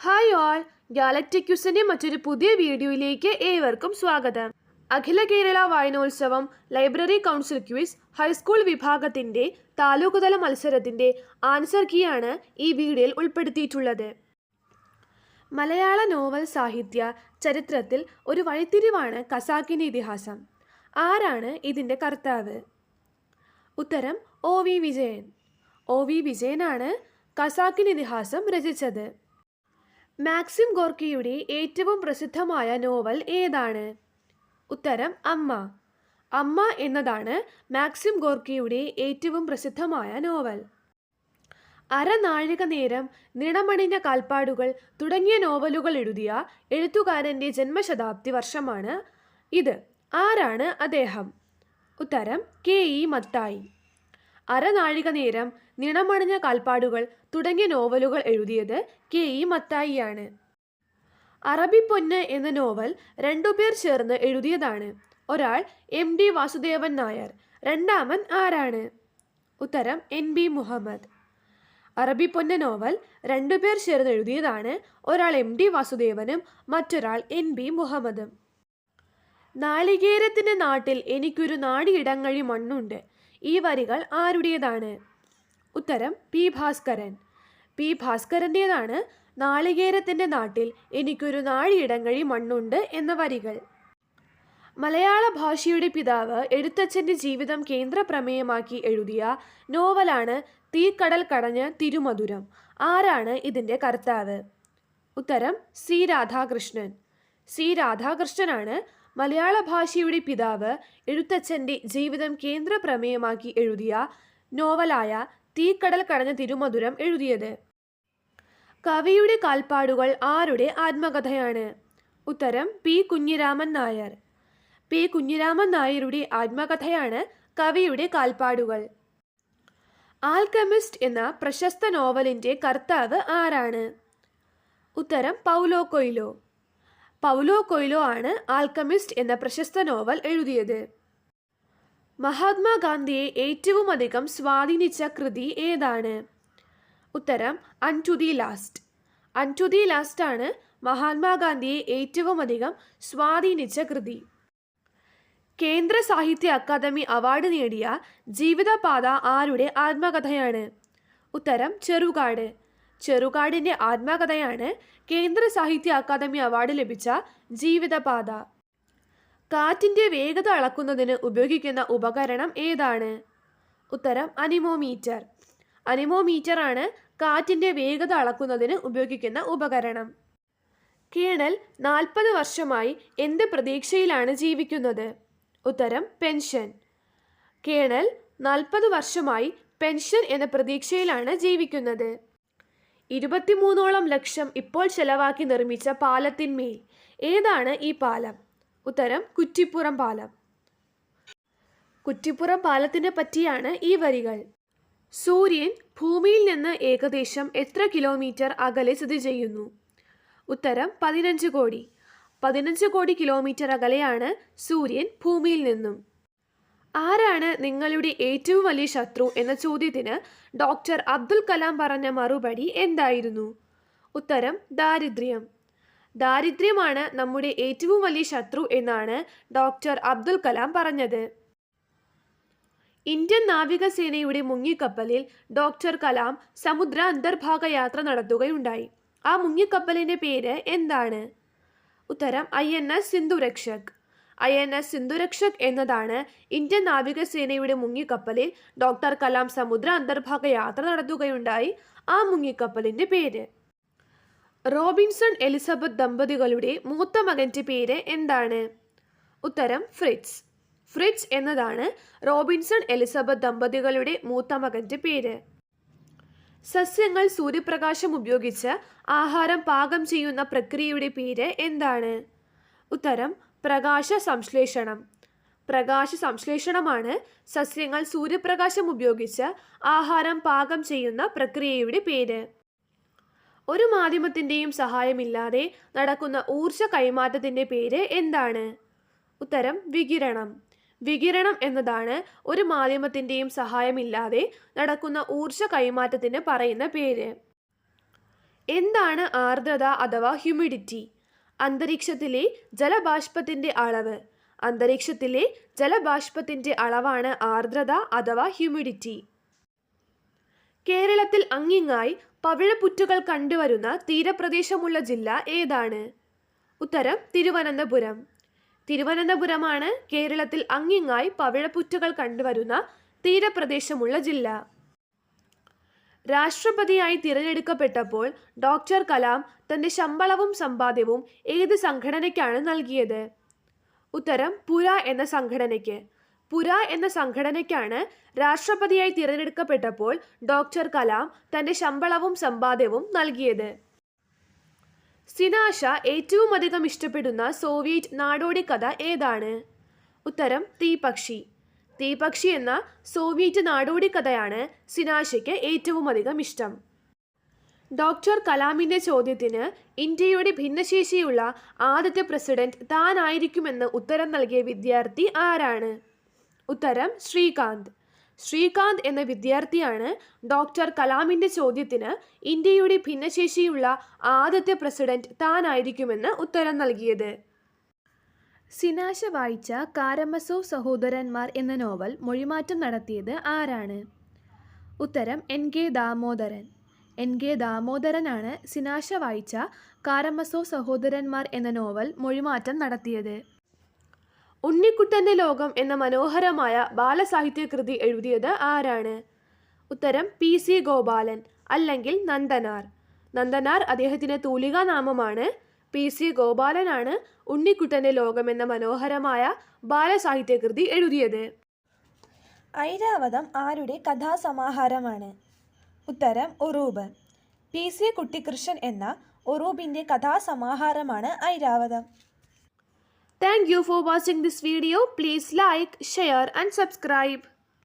Hi all, galactic ക്യൂസിൻ്റെ മറ്റൊരു പുതിയ വീഡിയോയിലേക്ക് ഏവർക്കും സ്വാഗതം. അഖില കേരള വായനോത്സവം ലൈബ്രറി കൗൺസിൽ ക്വിസ് ഹൈസ്കൂൾ വിഭാഗത്തിൻ്റെ താലൂക്കുതല മത്സരത്തിൻ്റെ ആൻസർ കീയാണ് ഈ വീഡിയോയിൽ ഉൾപ്പെടുത്തിയിട്ടുള്ളത്. മലയാള നോവൽ സാഹിത്യ ചരിത്രത്തിൽ ഒരു വഴിത്തിരിവാണ് ഖസാക്കിൻ്റെ ഇതിഹാസം. ആരാണ് ഇതിൻ്റെ കർത്താവ്? ഉത്തരം OV വിജയൻ. OV വിജയനാണ് ഖസാക്കിൻ ഇതിഹാസം രചിച്ചത്. മാക്സിം ഗോർക്കിയുടെ ഏറ്റവും പ്രസിദ്ധമായ നോവൽ ഏതാണ്? ഉത്തരം അമ്മ. അമ്മ എന്നതാണ് മാക്സിം ഗോർക്കിയുടെ ഏറ്റവും പ്രസിദ്ധമായ നോവൽ. അരനാഴിക നേരം, നിണമണിഞ്ഞ കാൽപ്പാടുകൾ തുടങ്ങിയ നോവലുകൾ എഴുതിയ എഴുത്തുകാരൻ്റെ ജന്മശതാബ്ദി വർഷമാണ് ഇത്. ആരാണ് അദ്ദേഹം? ഉത്തരം KE മത്തായി. അരനാഴിക നേരം, നിണമണിഞ്ഞ കാൽപ്പാടുകൾ തുടങ്ങിയ നോവലുകൾ എഴുതിയത് KE മത്തായിയാണ്. അറബിപ്പൊന്ന് എന്ന നോവൽ രണ്ടുപേർ ചേർന്ന് എഴുതിയതാണ്. ഒരാൾ MD വാസുദേവൻ നായർ, രണ്ടാമൻ ആരാണ്? ഉത്തരം NB മുഹമ്മദ്. അറബിപ്പൊന്ന് നോവൽ രണ്ടുപേർ ചേർന്ന് എഴുതിയതാണ്. ഒരാൾ MD വാസുദേവനും മറ്റൊരാൾ NB മുഹമ്മദും. നാളികേരത്തിൻ്റെ നാട്ടിൽ എനിക്കൊരു നാടിയിടങ്ങഴി മണ്ണുണ്ട്. ഈ വരികൾ ആരുടേതാണ്? ഉത്തരം P ഭാസ്കരൻ. P ഭാസ്കരൻ്റേതാണ് നാളികേരത്തിൻ്റെ നാട്ടിൽ എനിക്കൊരു നാഴിയിടങ്ങഴി മണ്ണുണ്ട് എന്ന വരികൾ. മലയാള ഭാഷയുടെ പിതാവ് എഴുത്തച്ഛൻ്റെ ജീവിതം കേന്ദ്ര പ്രമേയമാക്കി എഴുതിയ നോവലാണ് തീക്കടൽ കടഞ്ഞ് തിരുമധുരം. ആരാണ് ഇതിൻ്റെ കർത്താവ്? ഉത്തരം C രാധാകൃഷ്ണൻ. C രാധാകൃഷ്ണനാണ് മലയാള ഭാഷയുടെ പിതാവ് എഴുത്തച്ഛൻ്റെ ജീവിതം കേന്ദ്ര പ്രമേയമാക്കി എഴുതിയ നോവലായ തീക്കടൽ കടഞ്ഞ തിരുമധുരം എഴുതിയത്. കവിയുടെ കാൽപ്പാടുകൾ ആരുടെ ആത്മകഥയാണ്? ഉത്തരം P കുഞ്ഞിരാമൻ നായർ. P കുഞ്ഞിരാമൻ നായരുടെ ആത്മകഥയാണ് കവിയുടെ കാൽപ്പാടുകൾ. ആൽക്കമിസ്റ്റ് എന്ന പ്രശസ്ത നോവലിൻ്റെ കർത്താവ് ആരാണ്? ഉത്തരം പൗലോ കൊയ്ലോ. പൗലോ കൊയ്ലോ ആണ് ആൽക്കമിസ്റ്റ് എന്ന പ്രശസ്ത നോവൽ എഴുതിയത്. മഹാത്മാഗാന്ധിയെ ഏറ്റവും അധികം സ്വാധീനിച്ച കൃതി ഏതാണ്? ഉത്തരം unto the last. Unto the last ആണ് മഹാത്മാഗാന്ധിയെ ഏറ്റവും അധികം സ്വാധീനിച്ച കൃതി. കേന്ദ്ര സാഹിത്യ അക്കാദമി അവാർഡ് നേടിയ ജീവിതപാത ആരുടെ ആത്മകഥയാണ്? ഉത്തരം ചെറുകാട്. ചെറുകാടിൻ്റെ ആത്മകഥയാണ് കേന്ദ്ര സാഹിത്യ അക്കാദമി അവാർഡ് ലഭിച്ച ജീവിതപാത. കാറ്റിൻ്റെ വേഗത അളക്കുന്നതിന് ഉപയോഗിക്കുന്ന ഉപകരണം ഏതാണ്? ഉത്തരം അനിമോമീറ്റർ. അനിമോമീറ്റർ ആണ് കാറ്റിൻ്റെ വേഗത അളക്കുന്നതിന് ഉപയോഗിക്കുന്ന ഉപകരണം. കേണൽ 40 വർഷമായി എന്ത് പ്രതീക്ഷയിലാണ് ജീവിക്കുന്നത്? ഉത്തരം പെൻഷൻ. കേണൽ 40 വർഷമായി പെൻഷൻ എന്ന പ്രതീക്ഷയിലാണ് ജീവിക്കുന്നത്. 23ഓളം ലക്ഷം ഇപ്പോൾ ചെലവാക്കി നിർമ്മിച്ച പാലത്തിന്മേൽ ഏതാണ് ഈ പാലം? ഉത്തരം കുറ്റിപ്പുറം പാലം. കുറ്റിപ്പുറം പാലത്തിനെ പറ്റിയാണ് ഈ വരികൾ. സൂര്യൻ ഭൂമിയിൽ നിന്ന് ഏകദേശം എത്ര കിലോമീറ്റർ അകലെ സ്ഥിതി ചെയ്യുന്നു? ഉത്തരം 15 കോടി. 15 കോടി കിലോമീറ്റർ അകലെയാണ് സൂര്യൻ ഭൂമിയിൽ നിന്നും. ആരാണ് നിങ്ങളുടെ ഏറ്റവും വലിയ ശത്രു എന്ന ചോദ്യത്തിന് ഡോക്ടർ അബ്ദുൽ കലാം പറഞ്ഞ മറുപടി എന്തായിരുന്നു? ഉത്തരം ദാരിദ്ര്യം. ദാരിദ്ര്യമാണ് നമ്മുടെ ഏറ്റവും വലിയ ശത്രു എന്നാണ് ഡോക്ടർ അബ്ദുൽ കലാം പറഞ്ഞത്. ഇന്ത്യൻ നാവികസേനയുടെ മുങ്ങിക്കപ്പലിൽ ഡോക്ടർ കലാം സമുദ്ര അന്തർഭാഗ യാത്ര നടത്തുകയുണ്ടായി. ആ മുങ്ങിക്കപ്പലിൻ്റെ പേര് എന്താണ്? ഉത്തരം INS സിന്ധുരക്ഷക്. INS സിന്ധുരക്ഷക് എന്നതാണ് ഇന്ത്യൻ നാവികസേനയുടെ മുങ്ങിക്കപ്പലിൽ ഡോക്ടർ കലാം സമുദ്ര അന്തർഭാഗ യാത്ര നടത്തുകയുണ്ടായി ആ മുങ്ങിക്കപ്പലിൻ്റെ പേര്. റോബിൻസൺ എലിസബത്ത് ദമ്പതികളുടെ മൂത്ത മകൻ്റെ പേര് എന്താണ്? ഉത്തരം ഫ്രിറ്റ്സ്. ഫ്രിറ്റ്സ് എന്നതാണ് റോബിൻസൺ എലിസബത്ത് ദമ്പതികളുടെ മൂത്ത മകൻ്റെ പേര്. സസ്യങ്ങൾ സൂര്യപ്രകാശം ഉപയോഗിച്ച് ആഹാരം പാകം ചെയ്യുന്ന പ്രക്രിയയുടെ പേര് എന്താണ്? ഉത്തരം പ്രകാശ സംശ്ലേഷണം. പ്രകാശ സംശ്ലേഷണമാണ് സസ്യങ്ങൾ സൂര്യപ്രകാശം ഉപയോഗിച്ച് ആഹാരം പാകം ചെയ്യുന്ന പ്രക്രിയയുടെ പേര്. ഒരു മാധ്യമത്തിൻ്റെയും സഹായമില്ലാതെ നടക്കുന്ന ഊർജ കൈമാറ്റത്തിൻ്റെ പേര് എന്താണ്? ഉത്തരം വികിരണം. വികിരണം എന്നതാണ് ഒരു മാധ്യമത്തിൻ്റെയും സഹായമില്ലാതെ നടക്കുന്ന ഊർജ കൈമാറ്റത്തിന് പറയുന്ന പേര്. എന്താണ് ആർദ്രത അഥവാ ഹ്യൂമിഡിറ്റി? അന്തരീക്ഷത്തിലെ ജലബാഷ്പത്തിൻ്റെ അളവ്. അന്തരീക്ഷത്തിലെ ജലബാഷ്പത്തിൻ്റെ അളവാണ് ആർദ്രത അഥവാ ഹ്യൂമിഡിറ്റി. കേരളത്തിൽ അങ്ങിങ്ങായി പവിഴപ്പുറ്റുകൾ കണ്ടുവരുന്ന തീരപ്രദേശമുള്ള ജില്ല ഏതാണ്? ഉത്തരം തിരുവനന്തപുരം. തിരുവനന്തപുരമാണ് കേരളത്തിൽ അങ്ങിങ്ങായി പവിഴപ്പുറ്റുകൾ കണ്ടുവരുന്ന തീരപ്രദേശമുള്ള ജില്ല. രാഷ്ട്രപതിയായി തിരഞ്ഞെടുക്കപ്പെട്ടപ്പോൾ ഡോക്ടർ കലാം തൻ്റെ ശമ്പളവും സമ്പാദ്യവും ഏത് സംഘടനയ്ക്കാണ് നൽകിയത്? ഉത്തരം പുര എന്ന സംഘടനയ്ക്ക്. പുര എന്ന സംഘടനയ്ക്കാണ് രാഷ്ട്രപതിയായി തിരഞ്ഞെടുക്കപ്പെട്ടപ്പോൾ ഡോക്ടർ കലാം തൻ്റെ ശമ്പളവും സമ്പാദ്യവും നൽകിയത്. സിനാഷ ഏറ്റവും അധികം ഇഷ്ടപ്പെടുന്ന സോവിയറ്റ് നാടോടി കഥ ഏതാണ്? ഉത്തരം തീപക്ഷി. തീപക്ഷി എന്ന സോവിയറ്റ് നാടോടി കഥയാണ് സിനാഷയ്ക്ക് ഏറ്റവും അധികം ഇഷ്ടം. ഡോക്ടർ കലാമിൻ്റെ ചോദ്യത്തിന് ഇന്ത്യയുടെ ഭിന്നശേഷിയുള്ള ആദ്യത്തെ പ്രസിഡന്റ് താനായിരിക്കുമെന്ന് ഉത്തരം നൽകിയ വിദ്യാർത്ഥി ആരാണ്? ഉത്തരം ശ്രീകാന്ത്. ശ്രീകാന്ത് എന്ന വിദ്യാർത്ഥിയാണ് ഡോക്ടർ കലാമിൻ്റെ ചോദ്യത്തിന് ഇന്ത്യയുടെ ഭിന്നശേഷിയുള്ള ആദ്യത്തെ പ്രസിഡന്റ് താനായിരിക്കുമെന്ന് ഉത്തരം നൽകിയത്. സിനാഷ വായിച്ച കാരമസോവ് സഹോദരന്മാർ എന്ന നോവൽ മൊഴിമാറ്റം നടത്തിയത് ആരാണ്? ഉത്തരം എൻ.കെ. ദാമോദരൻ. എൻ.കെ. ദാമോദരനാണ് സിനാഷ വായിച്ച കാരമസോവ് സഹോദരന്മാർ എന്ന നോവൽ മൊഴിമാറ്റം നടത്തിയത്. ഉണ്ണിക്കുട്ടൻ്റെ ലോകം എന്ന മനോഹരമായ ബാലസാഹിത്യകൃതി എഴുതിയത് ആരാണ്? ഉത്തരം പി.സി. ഗോപാലൻ അല്ലെങ്കിൽ നന്ദനാർ. നന്ദനാർ അദ്ദേഹത്തിൻ്റെ തൂലികാനാമമാണ്. പി.സി. ഗോപാലനാണ് ഉണ്ണിക്കുട്ടൻ്റെ ലോകം എന്ന മനോഹരമായ ബാലസാഹിത്യകൃതി എഴുതിയത്. ഐരാവതം ആരുടെ കഥാസമാഹാരമാണ്? ഉത്തരം ഉറൂബ്. പി.സി. കുട്ടിക്കൃഷ്ണൻ എന്ന ഉറൂബിൻ്റെ കഥാസമാഹാരമാണ് Airavatam. Thank you for watching this video. Please like, share and subscribe.